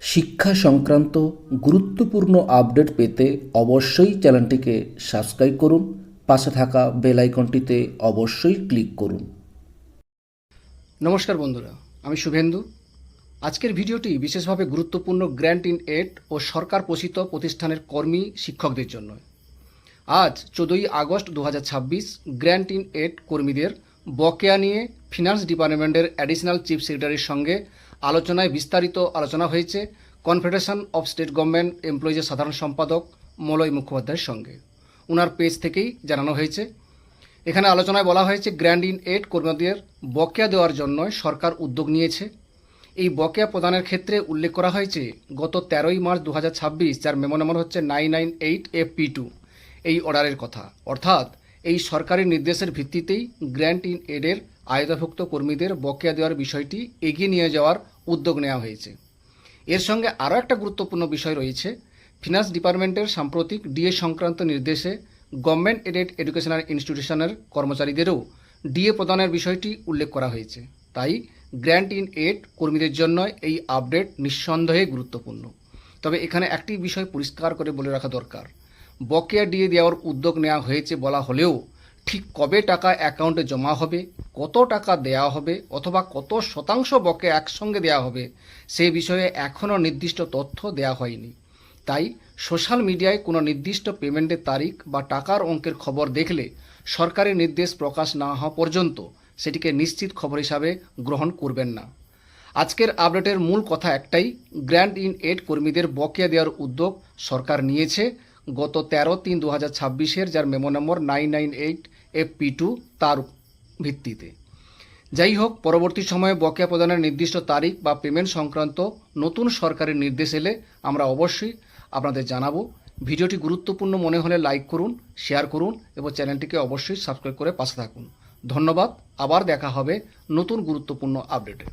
শিক্ষা সংক্রান্ত গুরুত্বপূর্ণ আপডেট পেতে অবশ্যই চ্যানেলটিকে সাবস্ক্রাইব করুন, পাশে থাকা বেল আইকনটিতে অবশ্যই ক্লিক করুন। নমস্কার বন্ধুরা, আমি শুভেন্দু। আজকের ভিডিওটি বিশেষভাবে গুরুত্বপূর্ণ গ্র্যান্ট ইন এড ও সরকার পোষিত প্রতিষ্ঠানের কর্মী শিক্ষকদের জন্য। আজ 14ই আগস্ট 2026 গ্র্যান্ট ইন এড কর্মীদের বকেয়া নিয়ে ফিনান্স ডিপার্টমেন্টের অ্যাডিশনাল চিফ সেক্রেটারির সঙ্গে আলোচনায় বিস্তারিত আলোচনা হয়েছে কনফেডারেশন অফ স্টেট গভর্নমেন্ট এমপ্লয়িজের সাধারণ সম্পাদক মলয় মুখোপাধ্যায়ের সঙ্গে। ওনার পেজ থেকেই জানানো হয়েছে। এখানে আলোচনায় বলা হয়েছে গ্র্যান্ট ইন এড কর্মীদের বকেয়া দেওয়ার জন্য সরকার উদ্যোগ নিয়েছে। এই বকেয়া প্রদানের ক্ষেত্রে উল্লেখ করা হয়েছে গত 13ই মার্চ 2026, যার মেমো নম্বর হচ্ছে 998 FP2, এই অর্ডারের কথা। অর্থাৎ এই সরকারি নির্দেশের ভিত্তিতেই গ্র্যান্ট ইন এডের আয়তাভুক্ত কর্মীদের বকেয়া দেওয়ার বিষয়টি এগিয়ে নিয়ে যাওয়ার উদ্যোগ নেওয়া হয়েছে। এর সঙ্গে আরও একটা গুরুত্বপূর্ণ বিষয় রয়েছে। ফিনান্স ডিপার্টমেন্টের সাম্প্রতিক ডিএ সংক্রান্ত নির্দেশে গভর্নমেন্ট এডেড এডুকেশনাল ইনস্টিটিউশনের কর্মচারীদেরও ডিএ প্রদানের বিষয়টি উল্লেখ করা হয়েছে। তাই গ্র্যান্ট ইন এড কর্মীদের জন্য এই আপডেট নিঃসন্দেহে গুরুত্বপূর্ণ। তবে এখানে একটি বিষয় পরিষ্কার করে বলে রাখা দরকার, বকেয়া ডিএ দেওয়ার উদ্যোগ নেওয়া হয়েছে বলা হলেও ঠিক কবে টাকা অ্যাকাউন্টে জমা হবে, কত টাকা দেওয়া হবে অথবা কত শতাংশ বকেয়া একসঙ্গে দেওয়া হবে সে বিষয়ে এখনও নির্দিষ্ট তথ্য দেওয়া হয়নি। তাই সোশ্যাল মিডিয়ায় কোনো নির্দিষ্ট পেমেন্টের তারিখ বা টাকার অঙ্কের খবর দেখলে সরকারি নির্দেশ প্রকাশ না হওয়া পর্যন্ত সেটিকে নিশ্চিত খবর হিসাবে গ্রহণ করবেন না। আজকের আপডেটের মূল কথা একটাই, গ্র্যান্ট ইন এড কর্মীদের বকেয়া দেওয়ার উদ্যোগ সরকার নিয়েছে গত 13/3/2026, যার মেমো নম্বর 998 FP2 তার ভিত্তিতে। যাই হোক, পরবর্তী সময়ে বকেয়া প্রদানের নির্দিষ্ট তারিখ বা পেমেন্ট সংক্রান্ত নতুন সরকারি নির্দেশ এলে আমরা অবশ্যই আপনাদের জানাবো। ভিডিওটি গুরুত্বপূর্ণ মনে হলে লাইক করুন, শেয়ার করুন এবং চ্যানেলটিকে অবশ্যই সাবস্ক্রাইব করে পাশে থাকুন। ধন্যবাদ। আবার দেখা হবে নতুন গুরুত্বপূর্ণ আপডেটে।